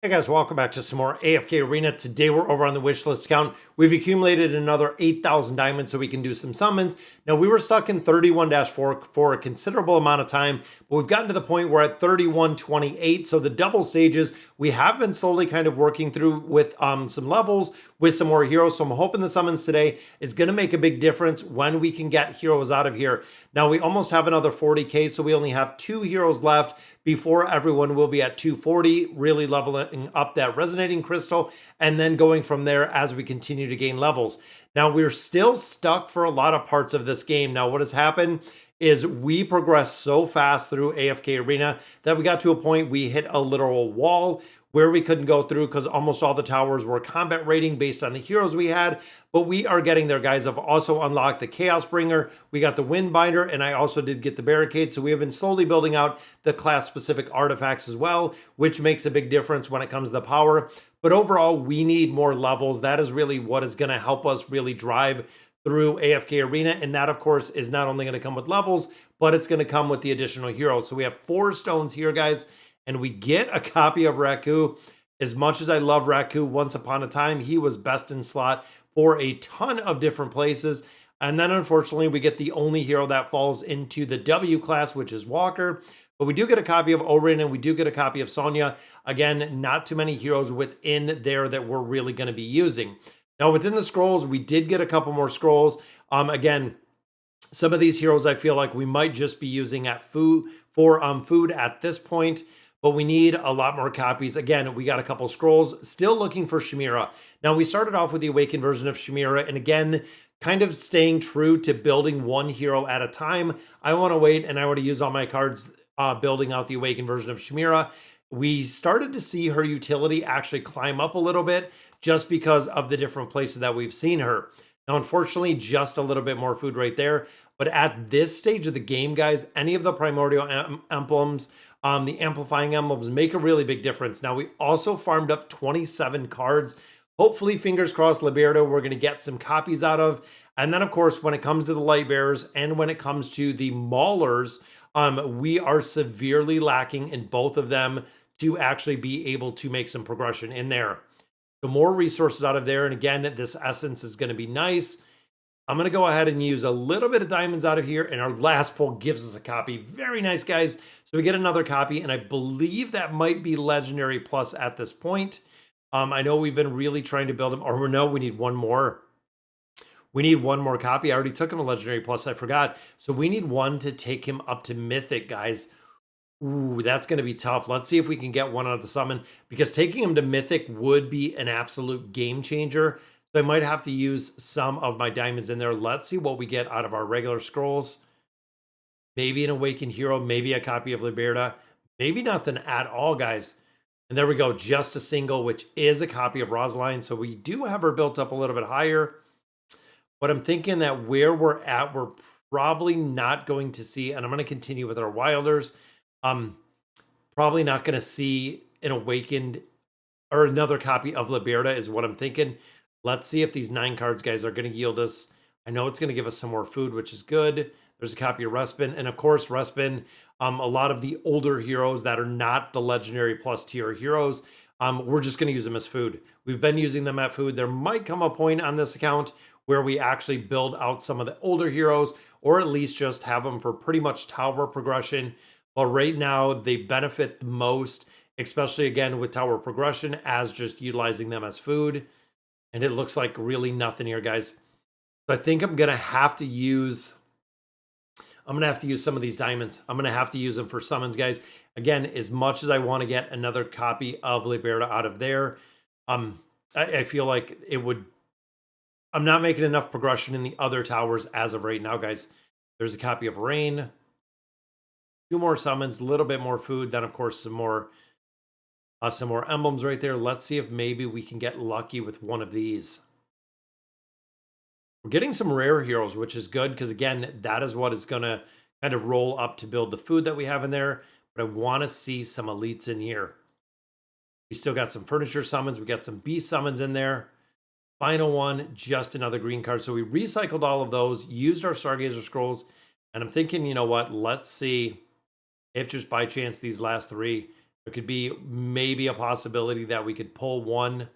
Hey guys, welcome back to some more AFK Arena. Today we're over on the wish list account. We've accumulated another 8,000 diamonds so we can do some summons. Now we were stuck in 31-4 for a considerable amount of time, but we've gotten to the point where at 31-28, so the double stages, we have been slowly kind of working through with some levels, with some more heroes. So I'm hoping the summons today is going to make a big difference when we can get heroes out of here. Now we almost have another 40k, so we only have 2 heroes left before everyone will be at 240, really leveling up that resonating crystal, and then going from there as we continue to gain levels. Now, we're still stuck for a lot of parts of this game. Now, what has happened is we progressed so fast through AFK Arena that we got to a point we hit a literal wall where we couldn't go through because almost all the towers were combat rating based on the heroes we had. But we are getting there, guys. I've also unlocked the Chaos Bringer. We got the Windbinder, and I also did get the Barricade. So we have been slowly building out the class-specific artifacts as well, which makes a big difference when it comes to the power. But overall, we need more levels. That is really what is going to help us really drive through AFK Arena. And that, of course, is not only going to come with levels, but it's going to come with the additional heroes. So we have 4 stones here, guys, and we get a copy of Raku. As much as I love Raku, once upon a time, he was best in slot for a ton of different places. And then, unfortunately, we get the only hero that falls into the W class, which is Walker. But we do get a copy of Orin, and we do get a copy of Sonya. Again, not too many heroes within there that we're really going to be using. Now, within the scrolls, we did get a couple more scrolls. Again, some of these heroes I feel like we might just be using at food at this point, but we need a lot more copies. Again, we got a couple scrolls, still looking for Shamira. Now, we started off with the Awakened version of Shamira, and again, kind of staying true to building one hero at a time. I want to wait, and I want to use all my cards building out the Awakened version of Shamira. We started to see her utility actually climb up a little bit just because of the different places that we've seen her. Now, unfortunately, just a little bit more food right there. But at this stage of the game, guys, any of the primordial emblems, the amplifying emblems make a really big difference. Now, we also farmed up 27 cards. Hopefully, fingers crossed, Liberta, we're going to get some copies out of. And then, of course, when it comes to the Light Bearers and when it comes to the Maulers, we are severely lacking in both of them to actually be able to make some progression in there. So more resources out of there. And again, this essence is going to be nice. I'm going to go ahead and use a little bit of diamonds out of here. And our last pull gives us a copy. Very nice, guys. So we get another copy. And I believe that might be Legendary Plus at this point. I know we've been really trying to build them. Or no, we need one more. We need one more copy. I already took him a Legendary Plus. I forgot. So we need one to take him up to Mythic, guys. Ooh, that's going to be tough. Let's see if we can get one out of the summon, because taking him to Mythic would be an absolute game changer. So I might have to use some of my diamonds in there. Let's see what we get out of our regular scrolls. Maybe an Awakened Hero, maybe a copy of Liberta, maybe nothing at all, guys. And there we go, just a single, which is a copy of Rosaline. So we do have her built up a little bit higher. But I'm thinking that where we're at, we're probably not going to see, and I'm going to continue with our Wilders. Probably not going to see an Awakened or another copy of Liberta is what I'm thinking. Let's see if these 9 cards, guys, are going to yield us. I know it's going to give us some more food, which is good. There's a copy of Respin. And of course, Respin, a lot of the older heroes that are not the Legendary Plus tier heroes, we're just going to use them as food. We've been using them at food. There might come a point on this account where we actually build out some of the older heroes, or at least just have them for pretty much tower progression. But right now, they benefit the most, especially again with tower progression, as just utilizing them as food. And it looks like really nothing here, guys. So I think I'm going to have to use some of these diamonds. I'm going to have to use them for summons, guys. Again, as much as I want to get another copy of Liberta out of there, I feel like it would... I'm not making enough progression in the other towers as of right now, guys. There's a copy of Rain. 2 more summons, a little bit more food, then of course some more emblems right there. Let's see if maybe we can get lucky with one of these. We're getting some rare heroes, which is good, because again, that is what is going to kind of roll up to build the food that we have in there. But I want to see some elites in here. We still got some furniture summons. We got some beast summons in there. Final one, just another green card. So we recycled all of those, used our Stargazer scrolls, and I'm thinking, you know what, let's see if just by chance these last 3 There could be maybe a possibility that we could pull one,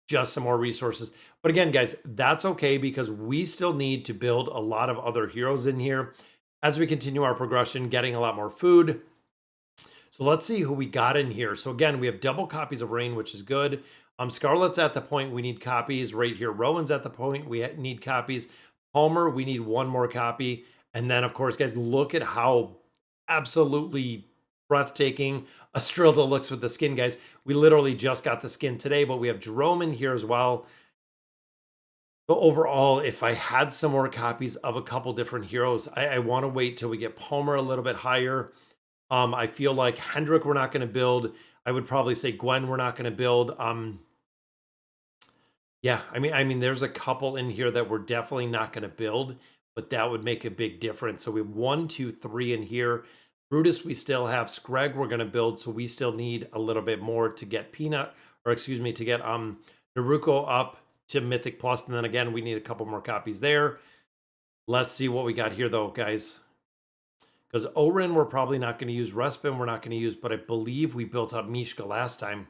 just some more resources. But again, guys, that's okay because we still need to build a lot of other heroes in here as we continue our progression, getting a lot more food. So let's see who we got in here. So again, we have double copies of Rain, which is good. Scarlet's at the point we need copies right here. Rowan's at the point we need copies. Palmer, we need one more copy. And then, of course, guys, look at how absolutely breathtaking Astrilda looks with the skin, guys. We literally just got the skin today, but we have Jerome in here as well. So overall, if I had some more copies of a couple different heroes, I want to wait till we get Palmer a little bit higher. I feel like Hendrik we're not going to build. I would probably say Gwen we're not going to build. Yeah, I mean, there's a couple in here that we're definitely not going to build, but that would make a big difference. So we have 1, 2, 3 in here. Brutus we still have. Screg we're going to build, so we still need a little bit more to get Peanut, or excuse me, to get Naruko up to Mythic Plus, and then again we need a couple more copies there. Let's see what we got here though, guys. Because Orin we're probably not going to use. Respin we're not going to use, but I believe we built up Mishka last time.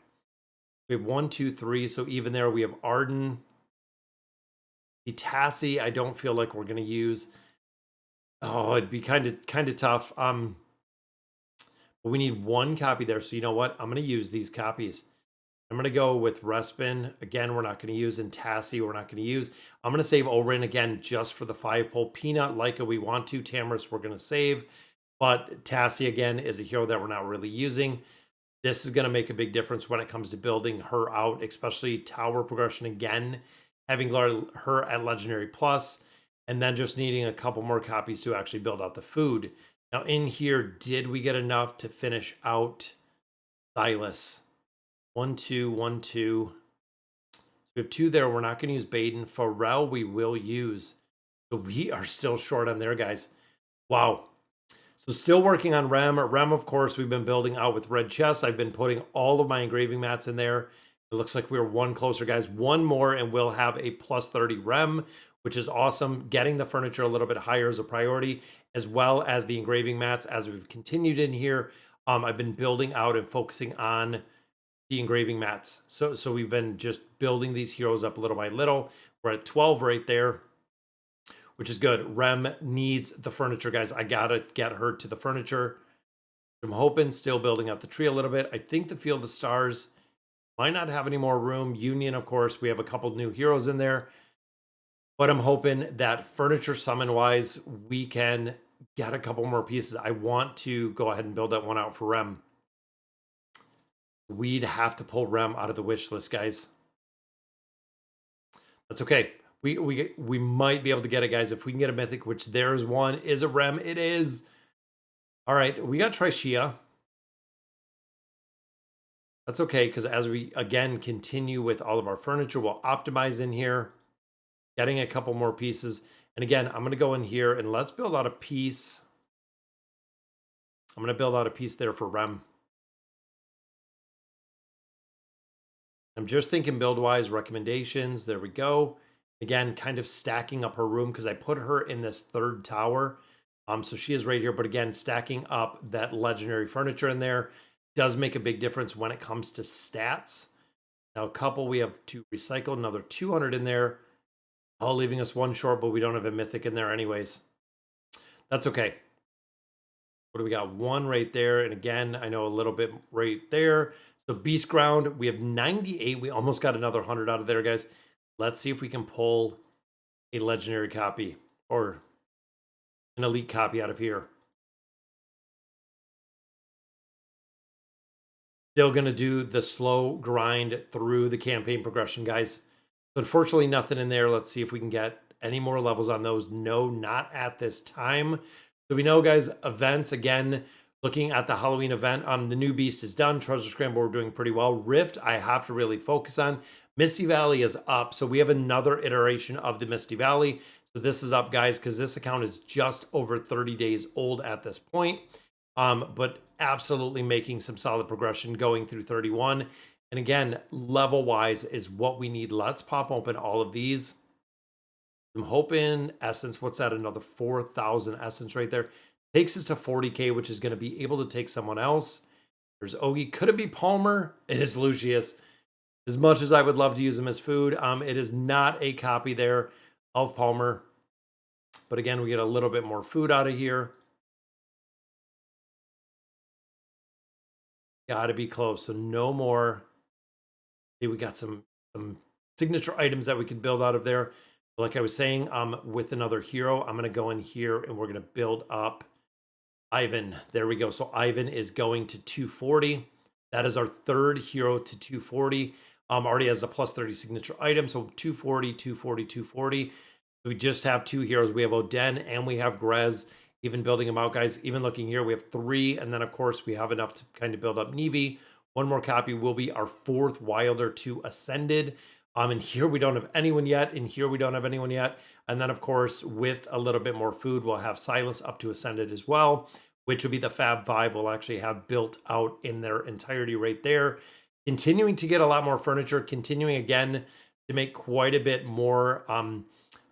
We have 1, 2, 3. So even there, we have Arden. Itassi, I don't feel like we're going to use. Oh, it'd be kind of tough. But we need one copy there. So you know what? I'm going to use these copies. I'm going to go with Respin. Again, we're not going to use. And Tassie, we're not going to use. I'm going to save Orin again just for the 5-pull. Peanut, Leica, we want to. Tamris, we're going to save. But Tassie, again, is a hero that we're not really using. This is going to make a big difference when it comes to building her out, especially tower progression again, having her at Legendary Plus, and then just needing a couple more copies to actually build out the food. Now in here, did we get enough to finish out Silas? 1, 2, 1, 2. So we have 2 there. We're not going to use Bane. Pharrell, we will use. So we are still short on there, guys. Wow. So still working on Rem. Rem, of course, we've been building out with red chests. I've been putting all of my engraving mats in there. It looks like we're one closer, guys. One more, and we'll have a plus 30 Rem, which is awesome. Getting the furniture a little bit higher is a priority, as well as the engraving mats as we've continued in here. I've been building out and focusing on the engraving mats. So we've been just building these heroes up little by little. We're at 12 right there, which is good. Rem needs the furniture, guys. I gotta get her to the furniture. I'm hoping, still building out the tree a little bit. I think the Field of Stars might not have any more room. Union, of course, we have a couple new heroes in there. But I'm hoping that furniture summon-wise, we can get a couple more pieces. I want to go ahead and build that one out for Rem. We'd have to pull Rem out of the wish list, guys. That's okay. We might be able to get it, guys. If we can get a mythic, which there's one, is a Rem. It is. All right, we got Trishia. That's okay, because as we, again, continue with all of our furniture, we'll optimize in here, getting a couple more pieces. And again, I'm going to go in here and let's build out a piece. I'm going to build out a piece there for Rem. I'm just thinking build-wise, recommendations. There we go. Again, kind of stacking up her room because I put her in this 3rd tower. So she is right here. But again, stacking up that legendary furniture in there does make a big difference when it comes to stats. Now, a couple we have to recycle, another 200 in there. All leaving us one short, but we don't have a mythic in there anyways. That's okay. What do we got? 1 right there. And again, I know a little bit right there. So Beast Ground, we have 98. We almost got another 100 out of there, guys. Let's see if we can pull a legendary copy or an elite copy out of here. Still going to do the slow grind through the campaign progression, guys. Unfortunately, nothing in there. Let's see if we can get any more levels on those. No, not at this time. So we know, guys, events, again, looking at the Halloween event, the new beast is done. Treasure Scramble, we're doing pretty well. Rift, I have to really focus on. Misty Valley is up. So we have another iteration of the Misty Valley. So this is up, guys, because this account is just over 30 days old at this point. But absolutely making some solid progression going through 31. And again, level-wise is what we need. Let's pop open all of these. I'm hoping Essence, what's that? Another 4,000 Essence right there. Takes us to 40K, which is going to be able to take someone else. There's Ogie. Could it be Palmer? It is Lucius. As much as I would love to use him as food, it is not a copy there of Palmer. But again, we get a little bit more food out of here. Got to be close. So no more. See, we got some signature items that we could build out of there. Like I was saying, with another hero, I'm going to go in here and we're going to build up Ivan. There we go. So Ivan is going to 240. That is our third hero to 240. Already has a plus 30 signature item. So 240, 240, 240. So we just have two heroes. We have Oden and we have Grez. Even building them out, guys. Even looking here, we have three. And then, of course, we have enough to kind of build up Nevi. One more copy will be our fourth Wilder to Ascended. And here we don't have anyone yet. And here we don't have anyone yet. And then, of course, with a little bit more food, we'll have Silas up to Ascended as well, which will be the Fab Five we'll actually have built out in their entirety right there. Continuing to get a lot more furniture, continuing again to make quite a bit more on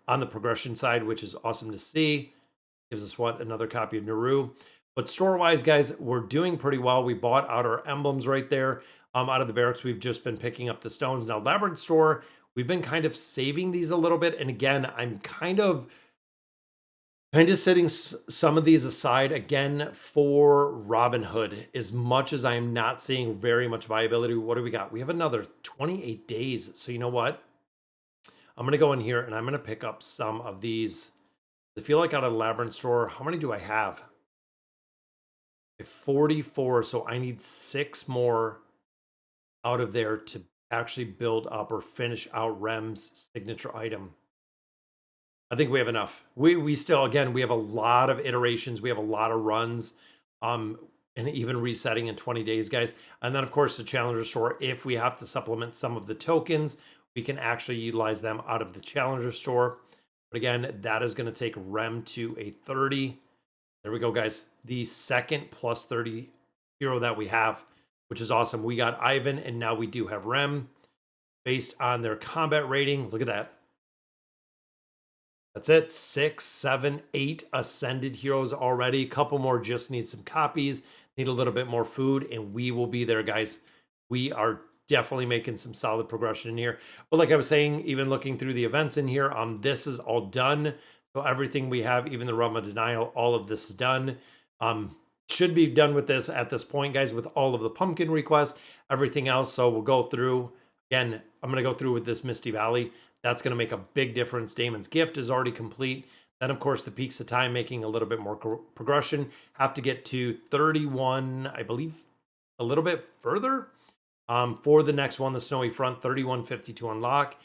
the progression side, which is awesome to see. Gives us what? Another copy of Naru. But store-wise, guys, we're doing pretty well. We bought out our emblems right there out of the barracks. We've just been picking up the stones. Now, Labyrinth Store, we've been kind of saving these a little bit. And again, I'm kind of setting some of these aside again for Robin Hood. As much as I am not seeing very much viability, what do we got? We have another 28 days. So you know what? I'm going to go in here and I'm going to pick up some of these. I feel like out of the Labyrinth Store, how many do I have? I have 44, so I need 6 more out of there to actually build up or finish out Rem's signature item. I think we have enough. We still, again, we have a lot of iterations. We have a lot of runs, and even resetting in 20 days, guys. And then, of course, the Challenger Store, if we have to supplement some of the tokens, we can actually utilize them out of the Challenger Store. But again, that is going to take Rem to a 30. There we go, guys. The second plus 30 hero that we have, which is awesome. We got Ivan, and now we do have Rem based on their combat rating. Look at that. That's it. 6, 7, 8 ascended heroes already. A couple more just need some copies, need a little bit more food, and we will be there, guys. We are definitely making some solid progression in here. But like I was saying, even looking through the events in here, this is all done. So everything we have, even the Realm of Denial, all of this is done. Should be done with this at this point, guys, with all of the pumpkin requests, everything else. So we'll go through. Again, I'm going to go through with this Misty Valley. That's going to make a big difference. Damon's Gift is already complete. Then, of course, the Peaks of Time, making a little bit more progression. Have to get to 31, I believe, a little bit further. For the next one, the Snowy Front, 3150 to unlock.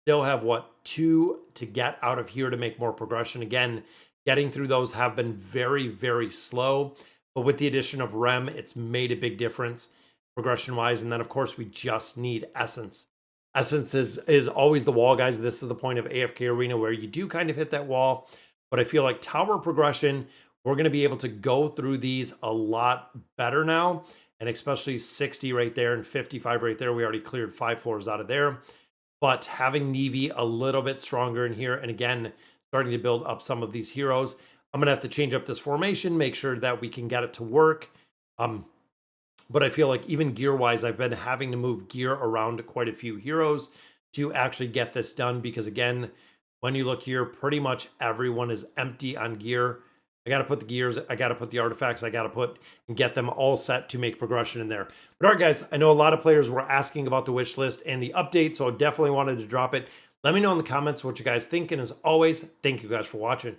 Still have, what, 2 to get out of here to make more progression. Again, getting through those have been very, very slow. But with the addition of Rem, it's made a big difference progression-wise. And then, of course, we just need Essence. Essence is always the wall, guys. This is the point of AFK Arena where you do kind of hit that wall. But I feel like tower progression, we're going to be able to go through these a lot better now. And especially 60 right there and 55 right there. We already cleared 5 floors out of there. But having Nevi a little bit stronger in here, and again, starting to build up some of these heroes. I'm going to have to change up this formation, make sure that we can get it to work. But I feel like even gear-wise, I've been having to move gear around quite a few heroes to actually get this done. Because again, when you look here, pretty much everyone is empty on gear. I got to put the gears, I got to put the artifacts, I got to put and get them all set to make progression in there. But all right, guys, I know a lot of players were asking about the wish list and the update, so I definitely wanted to drop it. Let me know in the comments what you guys think. And as always, thank you guys for watching.